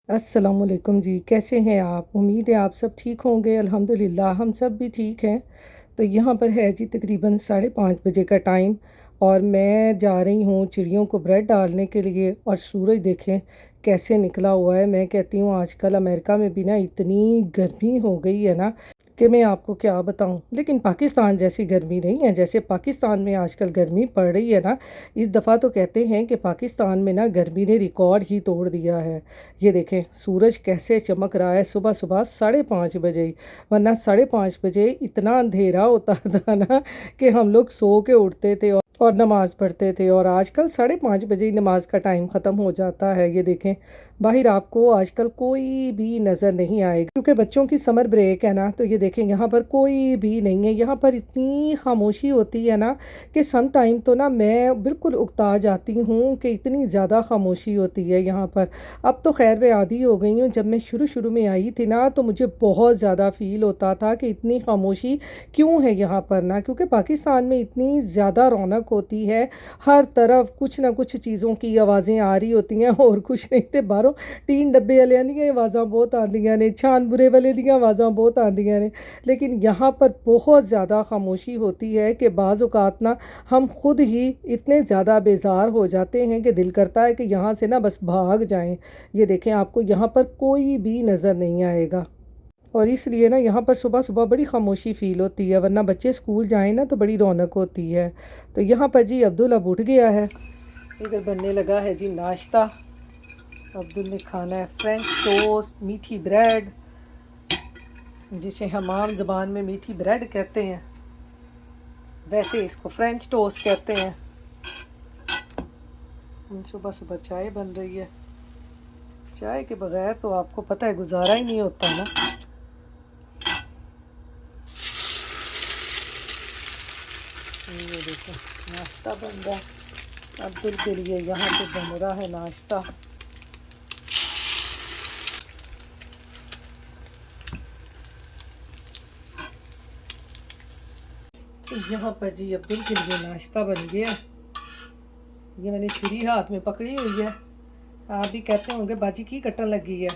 अस्सलामुअलैकुम जी, कैसे हैं आप? उम्मीद है आप सब ठीक होंगे। अल्हम्दुलिल्लाह हम सब भी ठीक हैं। तो यहाँ पर है जी तकरीबन 5:30 बजे का टाइम और मैं जा रही हूँ चिड़ियों को ब्रेड डालने के लिए। और सूरज देखें कैसे निकला हुआ है। मैं कहती हूँ आजकल अमेरिका में भी ना इतनी गर्मी हो गई है ना कि मैं आपको क्या बताऊँ। लेकिन पाकिस्तान जैसी गर्मी नहीं है जैसे पाकिस्तान में आजकल गर्मी पड़ रही है ना। इस दफ़ा तो कहते हैं कि पाकिस्तान में ना गर्मी ने रिकॉर्ड ही तोड़ दिया है। ये देखें सूरज कैसे चमक रहा है सुबह सुबह 5:30 बजे ही। वरना 5:30 बजे इतना अंधेरा होता था ना कि हम लोग सो के उठते थे और नमाज़ पढ़ते थे। और आजकल 5:30 बजे ही नमाज का टाइम ख़त्म हो जाता है। ये देखें बाहर आपको आजकल कोई भी नज़र नहीं आएगा क्योंकि बच्चों की समर ब्रेक है ना। तो ये देखें यहाँ पर कोई भी नहीं है। यहाँ पर इतनी खामोशी होती है ना कि सम टाइम तो ना मैं बिल्कुल उकता जाती हूँ कि इतनी ज़्यादा खामोशी होती है यहाँ पर। अब तो खैर मैं आदी हो गई हूँ। जब मैं शुरू शुरू में आई थी ना तो मुझे बहुत ज़्यादा फ़ील होता था कि इतनी खामोशी क्यों है यहाँ पर ना, क्योंकि पाकिस्तान में इतनी ज़्यादा रौनक होती है। हर तरफ कुछ ना कुछ चीज़ों की आवाज़ें आ रही होती हैं और कुछ नहीं तो बाहरों टीन डब्बे वालियां दी आवाज़ां बहुत आंदियां ने, छानबुरे वाले दी आवाज़ां बहुत आंदियां ने। लेकिन यहाँ पर बहुत ज़्यादा खामोशी होती है कि बाज़ औक़ात ना हम खुद ही इतने ज़्यादा बेजार हो जाते हैं कि दिल करता है कि यहाँ से ना बस भाग जाएं। ये देखें आपको यहाँ पर कोई भी नज़र नहीं आएगा और इसलिए ना यहाँ पर सुबह सुबह बड़ी खामोशी फ़ील होती है। वरना बच्चे स्कूल जाएं ना तो बड़ी रौनक होती है। तो यहाँ पर जी अब्दुल अब उठ गया है। इधर बनने लगा है जी नाश्ता। अब्दुल ने खाना है फ्रेंच टोस्ट, मीठी ब्रेड, जिसे हम आम ज़बान में मीठी ब्रेड कहते हैं, वैसे इसको फ्रेंच टोस्ट कहते हैं। सुबह सुबह चाय बन रही है। चाय के बगैर तो आपको पता है गुजारा ही नहीं होता ना। ये देखो नाश्ता बन रहा है अब्दुल के लिए। यहाँ पे बन रहा है नाश्ता। तो यहाँ पर जी अब्दुल के लिए नाश्ता बन गया। ये मैंने छुरी हाथ में पकड़ी हुई है। आप भी कहते होंगे बाजी की कटन लगी है।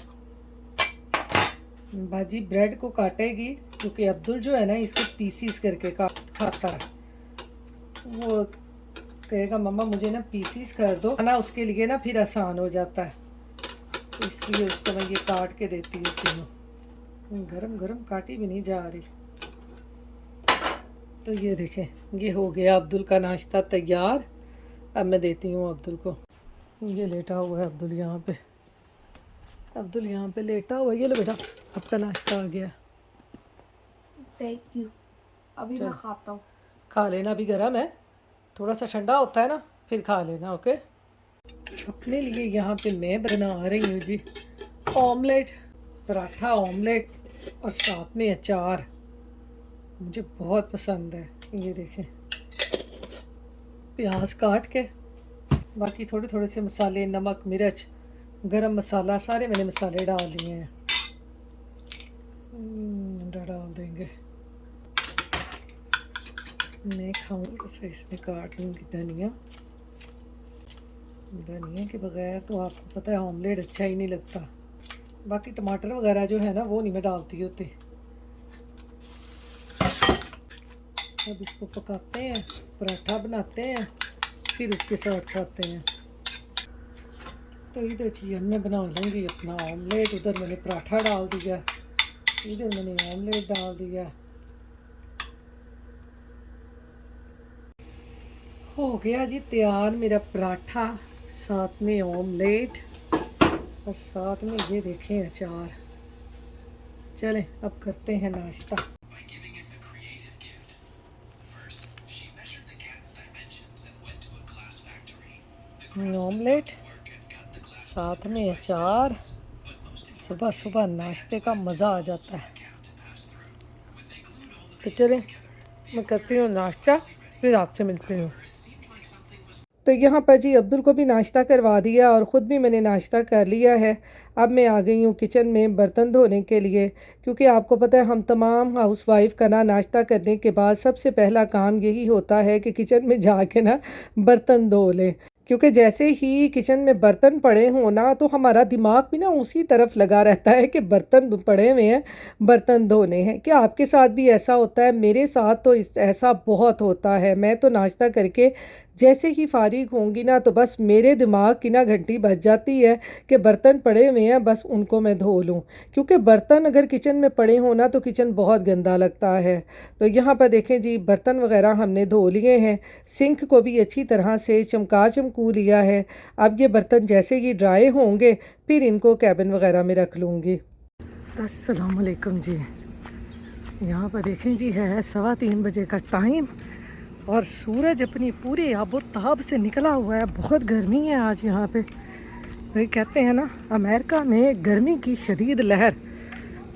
बाजी ब्रेड को काटेगी क्योंकि अब्दुल जो है ना इसके पीसीस करके खाता है। वो कहेगा मम्मा मुझे ना पीसीस कर दो ना, उसके लिए ना फिर आसान हो जाता है। इसलिए उसको मैं ये काट के देती हूँ तीनों। गरम गरम काटी भी नहीं जा रही। तो ये देखें ये हो गया अब्दुल का नाश्ता तैयार। अब मैं देती हूँ अब्दुल को। ये लेटा हुआ है अब्दुल यहाँ पे। अब्दुल यहाँ पे लेटा हुआ है। ये लो बेटा आपका नाश्ता आ गया। Thank you. अभी मैं खाता हूँ। खा लेना, अभी गर्म है, थोड़ा सा ठंडा होता है ना फिर खा लेना। ओके। अपने लिए यहाँ पे मैं बना रही हूँ जी ऑमलेट, पराठा ऑमलेट और साथ में अचार। मुझे बहुत पसंद है। ये देखें प्याज काट के, बाकी थोड़े थोड़े से मसाले, नमक, मिर्च, गरम मसाला, सारे मैंने मसाले डाल दिए हैं। डाल देंगे। मैं खाऊंगी इसे, इसमें काट लूँगी धनिया। धनिया के बगैर तो आपको पता है ऑमलेट अच्छा ही नहीं लगता। बाकी टमाटर वगैरह जो है ना वो नहीं मैं डालती होती। अब इसको पकाते हैं, पराठा बनाते हैं, फिर उसके साथ खाते हैं। तो इधर चीज़ मैं बना लूँगी अपना ऑमलेट। उधर मैंने पराठा डाल दिया, इधर मैंने ऑमलेट डाल दिया। हो गया जी तैयार मेरा पराठा, साथ में ऑमलेट और साथ में ये देखें अचार। चलें अब करते हैं नाश्ता। ऑमलेट साथ में अचार, सुबह सुबह नाश्ते का मज़ा आ जाता है। तो चलें मैं करती हूँ नाश्ता, फिर आपसे मिलती हूँ। तो यहाँ पर जी अब्दुल को भी नाश्ता करवा दिया और ख़ुद भी मैंने नाश्ता कर लिया है। अब मैं आ गई हूँ किचन में बर्तन धोने के लिए, क्योंकि आपको पता है हम तमाम हाउसवाइफ का ना नाश्ता करने के बाद सबसे पहला काम यही होता है कि किचन में जाके ना बर्तन धो लें। क्योंकि जैसे ही किचन में बर्तन पड़े हों ना तो हमारा दिमाग भी ना उसी तरफ लगा रहता है कि बर्तन पड़े हुए हैं, बर्तन धोने हैं। क्या आपके साथ भी ऐसा होता है? मेरे साथ तो ऐसा बहुत होता है। मैं तो नाश्ता करके जैसे ही फारिग होंगी ना तो बस मेरे दिमाग की ना घंटी बज जाती है कि बर्तन पड़े हुए हैं, बस उनको मैं धो लूँ। क्योंकि बर्तन अगर किचन में पड़े हों ना तो किचन बहुत गंदा लगता है। तो यहाँ पर देखें जी, बर्तन वगैरह हमने धो लिए हैं, सिंक को भी अच्छी तरह से चमकू लिया है। अब ये बर्तन जैसे ही ड्राई होंगे फिर इनको कैबिन वगैरह में रख लूँगी। अस्सलाम वालेकुम जी। यहाँ पर देखें जी, है 3:15 का टाइम और सूरज अपनी पूरी आबोताब से निकला हुआ है। बहुत गर्मी है आज यहाँ पे। वही कहते हैं ना, अमेरिका में गर्मी की शदीद लहर।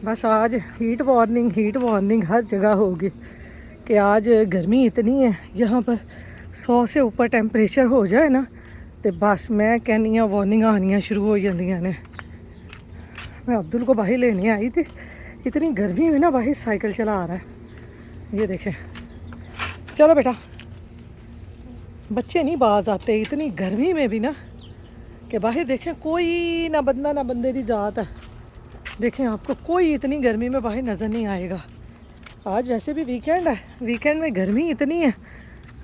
बस आज हीट वार्निंग हर जगह होगी कि आज गर्मी इतनी है। यहाँ पर 100 से ऊपर टेम्परेचर हो जाए ना तो बस मैं कहनी वार्निंग आनियाँ शुरू हो जांदियां ने। मैं अब्दुल को बाहर लेने आई थी, इतनी गर्मी में ना बाहर साइकिल चला रहा है। ये देखें, चलो बेटा। बच्चे नहीं बाज आते इतनी गर्मी में भी ना, कि बाहर देखें कोई ना बंदा ना बंदे की जात है। देखें, आपको कोई इतनी गर्मी में बाहर नज़र नहीं आएगा। आज वैसे भी वीकेंड है, वीकेंड में गर्मी इतनी है,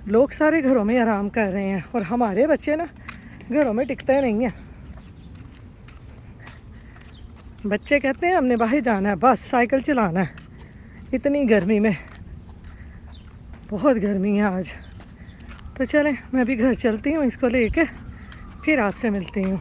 लोग सारे घरों में आराम कर रहे हैं और हमारे बच्चे ना घरों में टिकते नहीं हैं। बच्चे कहते हैं हमने बाहर जाना है, बस साइकिल चलाना है। इतनी गर्मी में, बहुत गर्मी है आज। तो चलें, मैं भी घर चलती हूँ, इसको लेके फिर आपसे मिलती हूँ।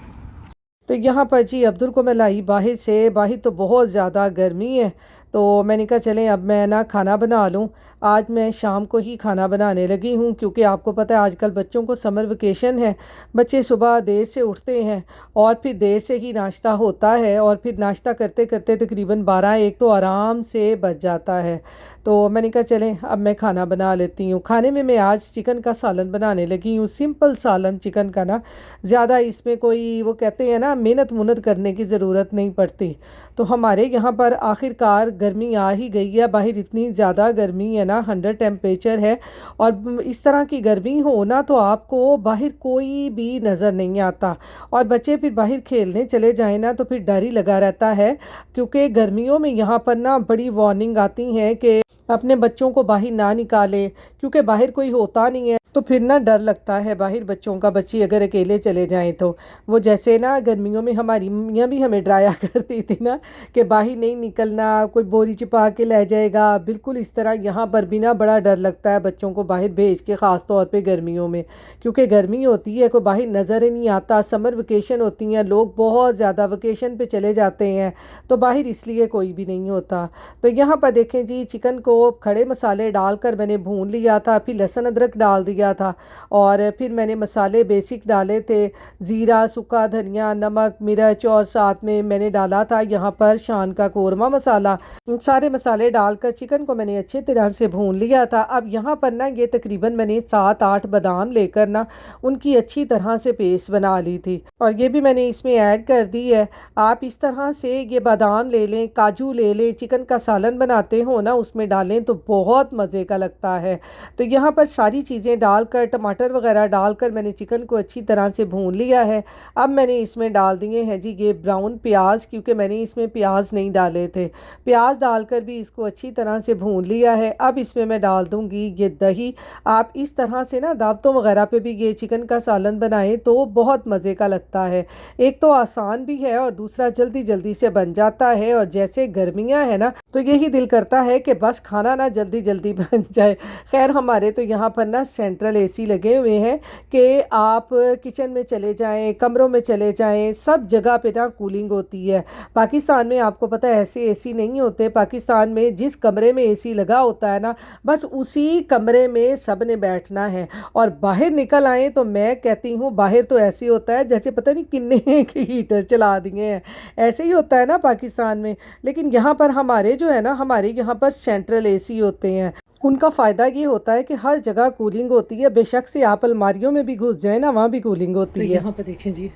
तो यहाँ पर जी अब्दुल को मैं लाई बाहर से। बाहर तो बहुत ज़्यादा गर्मी है, तो मैंने कहा चलें अब मैं ना खाना बना लूँ। आज मैं शाम को ही खाना बनाने लगी हूँ, क्योंकि आपको पता है आजकल बच्चों को समर वेकेशन है। बच्चे सुबह देर से उठते हैं और फिर देर से ही नाश्ता होता है और फिर नाश्ता करते करते तकरीबन 12-1 तो आराम से बज जाता है। तो मैंने कहा चलें अब मैं खाना बना लेती हूँ। खाने में मैं आज चिकन का सालन बनाने लगी हूँ, सिंपल सालन चिकन का ना। ज़्यादा इसमें कोई वो कहते हैं ना मेहनत मुनत करने की ज़रूरत नहीं पड़ती। तो हमारे यहाँ पर आखिरकार गर्मी आ ही गई है। बाहर इतनी ज़्यादा गर्मी है ना, 100 टेम्परेचर है। और इस तरह की गर्मी हो ना तो आपको बाहर कोई भी नज़र नहीं आता। और बच्चे फिर बाहर खेलने चले जाएं ना तो फिर डर ही लगा रहता है, क्योंकि गर्मियों में यहाँ पर ना बड़ी वार्निंग आती है कि अपने बच्चों को बाहर ना निकाले, क्योंकि बाहर कोई होता नहीं है। तो फिर ना डर लगता है बाहर बच्चों का, बच्चे अगर अकेले चले जाएं तो। वो जैसे ना गर्मियों में हमारी मियाँ भी हमें डराया करती थी ना कि बाहर नहीं निकलना, कोई बोरी छिपा के ले जाएगा। बिल्कुल इस तरह यहाँ पर भी ना बड़ा डर लगता है बच्चों को बाहर भेज के, ख़ास तौर पे गर्मियों में, क्योंकि गर्मी होती है, कोई बाहर नज़र ही नहीं आता। समर वेकेशन होती हैं, लोग बहुत ज़्यादा वेकेशन पे चले जाते हैं, तो बाहर इसलिए कोई भी नहीं होता। तो यहाँ पर देखें जी, चिकन को खड़े मसाले डालकर मैंने भून लिया था, फिर लहसुन अदरक डाल दिया था और फिर मैंने मसाले बेसिक डाले थे, ज़ीरा, सूखा धनिया, नमक, मिर्च और साथ में मैंने डाला था यहाँ पर शान का कोरमा मसाला। सारे मसाले डालकर चिकन को मैंने अच्छे तरह से भून लिया था। अब यहाँ पर ना ये तकरीबन मैंने 7-8 बादाम लेकर ना उनकी अच्छी तरह से पेस्ट बना ली थी और ये भी मैंने इसमें ऐड कर दी है। आप इस तरह से ये बादाम ले लें, काजू ले लें, चिकन का सालन बनाते हो ना उसमें डालें तो बहुत मज़े का लगता है। तो यहाँ पर सारी चीज़ें डालकर, टमाटर वगैरह डालकर मैंने चिकन को अच्छी तरह से भून लिया है। अब मैंने इसमें डाल दिए हैं जी ये ब्राउन प्याज, क्योंकि मैंने इसमें प्याज नहीं डाले थे। प्याज डालकर भी इसको अच्छी तरह से भून लिया है। अब इसमें मैं डाल दूँगी ये दही। आप इस तरह से ना दावतों वगैरह पे भी ये चिकन का सालन बनाएं तो बहुत मज़े का लगता है। एक तो आसान भी है और दूसरा जल्दी जल्दी से बन जाता है। और जैसे गर्मियाँ हैं ना तो यही दिल करता है कि बस खाना ना जल्दी जल्दी बन जाए। खैर हमारे तो यहाँ पर ना सेंट्रल एसी लगे हुए हैं कि आप किचन में चले जाएं, कमरों में चले जाएं, सब जगह पे ना कूलिंग होती है। पाकिस्तान में आपको पता है ऐसे एसी नहीं होते। पाकिस्तान में जिस कमरे में एसी लगा होता है ना, बस उसी कमरे में सब ने बैठना है। और बाहर निकल आए तो मैं कहती हूँ बाहर तो ऐसे होता है जैसे पता नहीं किन्ने के हीटर चला दिए हैं। ऐसे ही होता है ना पाकिस्तान में। लेकिन यहाँ पर हमारे जो है ना, हमारे यहाँ पर सेंट्रल एसी होते हैं। उनका फ़ायदा ये होता है कि हर जगह कूलिंग होती है। बेशक से आप अलमारियों में भी घुस जाए ना, वहाँ भी कूलिंग होती है। यहाँ पर देखें जी,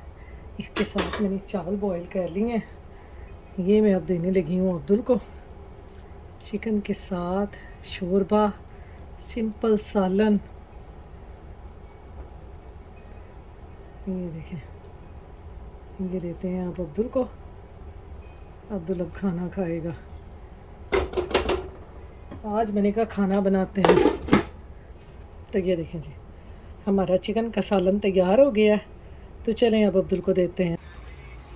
इसके साथ मैंने चावल बॉईल कर लिए हैं। ये मैं अब देने लगी हूँ अब्दुल को। चिकन के साथ शोरबा, सिंपल सालन। ये देखें, ये देते हैं आप अब्दुल को। अब्दुल अब खाना खाएगा। आज मैंने कहा खाना बनाते हैं। तो ये देखें जी, हमारा चिकन का सालन तैयार हो गया है। तो चलें अब अब्दुल को देते हैं।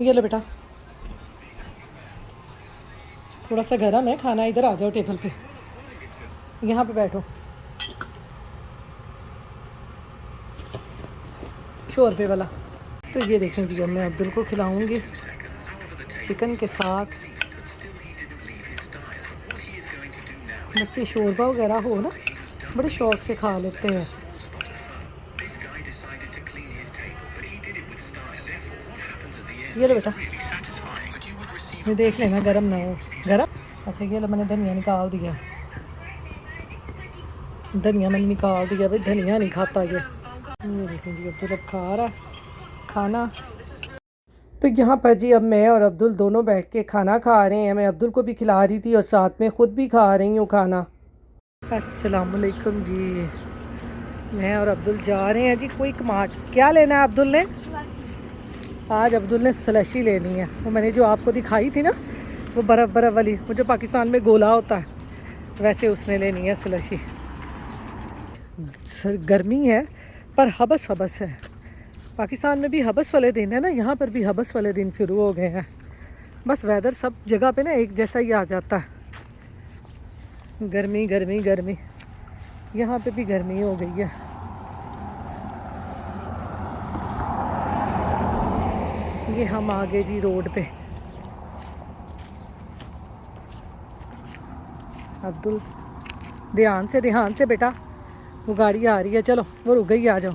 ये लो बेटा, थोड़ा सा गर्म है खाना। इधर आ जाओ टेबल पे, यहाँ पे बैठो, शोरबे वाला। तो ये देखें जी, अब मैं अब्दुल को खिलाऊंगी चिकन के साथ। बच्चे शोरबा वगैरह हो ना, बड़े शौक से खा लेते हैं। ये लो बेटा, ये देख लेना गरम ना हो। गरम? अच्छा, ये लो मैंने धनिया निकाल दिया। धनिया मैंने निकाल दिया भाई, धनिया नहीं खाता ये देखें जी, अब्दुल अब खा रहा है खाना। तो यहाँ पर जी अब मैं और अब्दुल दोनों बैठ के खाना खा रहे हैं। मैं अब्दुल को भी खिला रही थी और साथ में ख़ुद भी खा रही हूँ खाना। अस्सलाम वालेकुम जी, मैं और अब्दुल जा रहे हैं जी क्विक मार्ट। क्या लेना है अब्दुल ने? आज अब्दुल ने स्लशी लेनी है। वो मैंने जो आपको दिखाई थी ना, वो बर्फ़ बर्फ़ वाली, वो जो पाकिस्तान में गोला होता है, वैसे उसने लेनी है स्लशी। गर्मी है पर हबस हबस है। पाकिस्तान में भी हबस वाले दिन है ना, यहाँ पर भी हबस वाले दिन शुरू हो गए हैं। बस वेदर सब जगह पे ना एक जैसा ही आ जाता है। गर्मी गर्मी गर्मी, यहाँ पे भी गर्मी हो गई है। ये हम आ गए जी रोड पे। अब्दुल ध्यान से बेटा, वो गाड़ी आ रही है। चलो, वो रुक गई, आ जाओ।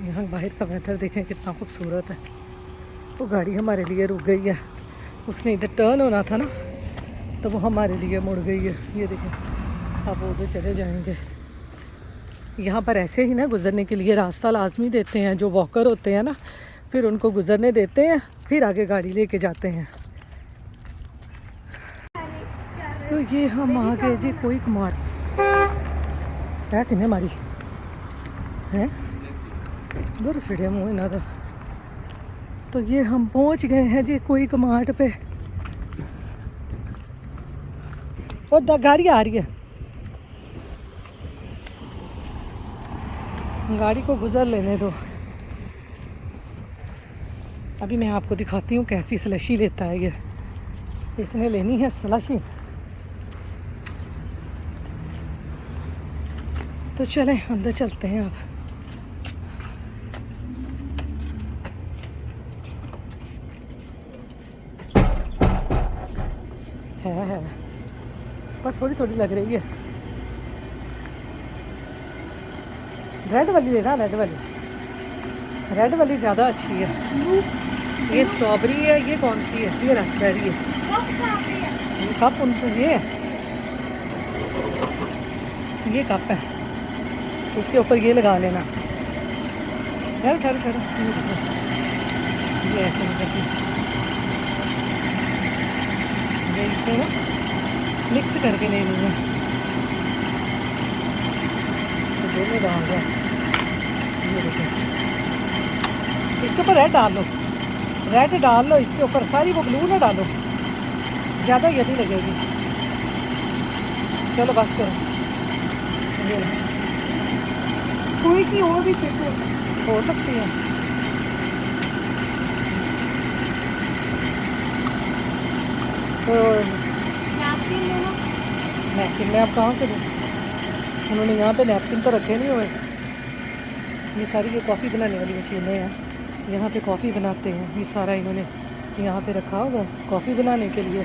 यहाँ बाहर का वेदर देखें कितना खूबसूरत है। वो गाड़ी हमारे लिए रुक गई है। उसने इधर टर्न होना था ना, तो वो हमारे लिए मुड़ गई है। ये देखें, अब वो उधर चले जाएंगे। यहाँ पर ऐसे ही ना गुज़रने के लिए रास्ता लाजमी देते हैं। जो वॉकर होते हैं ना, फिर उनको गुज़रने देते हैं, फिर आगे गाड़ी लेके जाते हैं। तो ये हम आ गए जी क्विक मार्ट। क्या किन्ने मारी है दूर फिरे मुँह ना। तो ये हम पहुंच गए हैं जी क्विक मार्ट पे। और गाड़ी आ रही है, गाड़ी को गुजर लेने दो। अभी मैं आपको दिखाती हूँ कैसी स्लशी लेता है ये। इसने लेनी है स्लशी। तो चलें अंदर चलते हैं अब। है पर थोड़ी थोड़ी लग रही है। रेड वाली लेना, रेड वाली ज़्यादा अच्छी है। ये स्ट्रॉबेरी है, ये कौन सी है? ये रास्पबेरी है। कप उनसे ये कप है, इसके ऊपर ये लगा लेना। ठहर ये ऐसे करके ये इसे ना मिक्स करके लेनी है। तो दोनों डाल दो। ये देखो, इसके ऊपर रेड डाल लो इसके ऊपर। सारी वो ब्लू ना डालो, ज़्यादा ये भी लगेगी। चलो बस करो। थोड़ी सी और भी फिट हो सकती है। तो नैपकिन मैं अब कहाँ से दूँ? उन्होंने यहाँ पे नैपकिन तो रखे नहीं हुए। ये सारी ये कॉफ़ी बनाने वाली मशीनें हैं। यहाँ पे कॉफ़ी बनाते हैं। ये सारा इन्होंने यहाँ पे रखा होगा कॉफ़ी बनाने के लिए।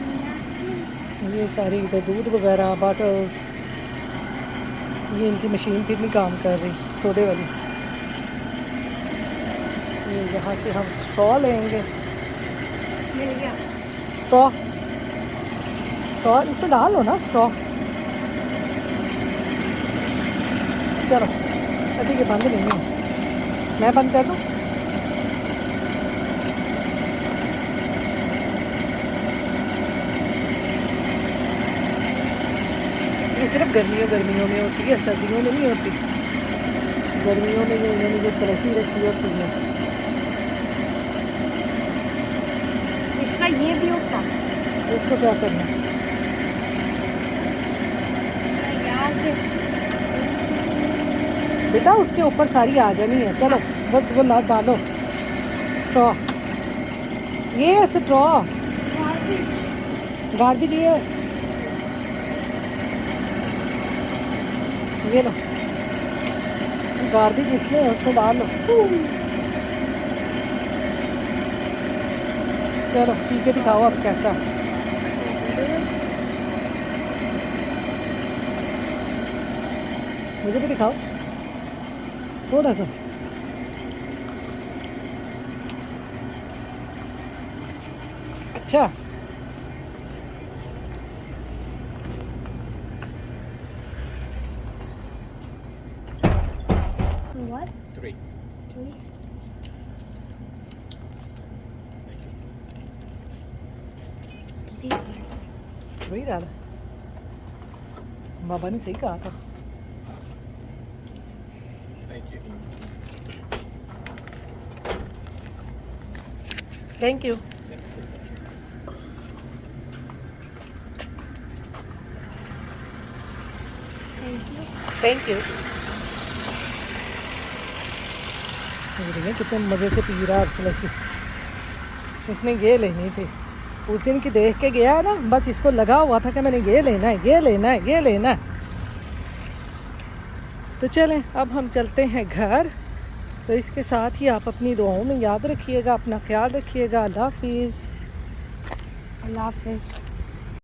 ये सारी इधर दूध वगैरह, बॉटल्स। ये इनकी मशीन फिर नहीं काम कर रही, सोडे वाली। ये यहाँ से हम स्ट्रॉ लेंगे। मिल गया स्ट्रॉ इसमें डाल लो ना स्ट्रॉ। चलो, अच्छा ये बंद नहीं है, मैं बंद कर दूँ? ये सिर्फ गर्मियों में होती है, सर्दियों में नहीं होती। गर्मियों में ये उन्होंने ये स्लशी रखी होती है। इसका ये भी होता इसको क्या करना? यार से बेटा उसके ऊपर सारी आ जानी है। चलो वो ला डालो स्ट्रॉ। ये है स्ट्रॉ। गार्बेज ये लो, गार्बेज इसमें है, उसमें डाल लो। चलो पी के दिखाओ अब कैसा। मुझे भी दिखाओ थोड़ा सा। अच्छा What? 3. 3. वही डाला, बाबा ने सही कहा था। Thank you. Thank you. Thank you. कितने मज़े से पी रहा है स्लशी। उसने ये लेनी थी उस दिन की, देख के गया है ना, बस इसको लगा हुआ था कि मैंने ये लेना है, ये लेना है, ये लेना है। तो चलें अब हम चलते हैं घर। तो इसके साथ ही आप अपनी दुआओं में याद रखिएगा, अपना ख्याल रखिएगा। अल्लाह हाफिज़। अल्लाह हाफ़िज़।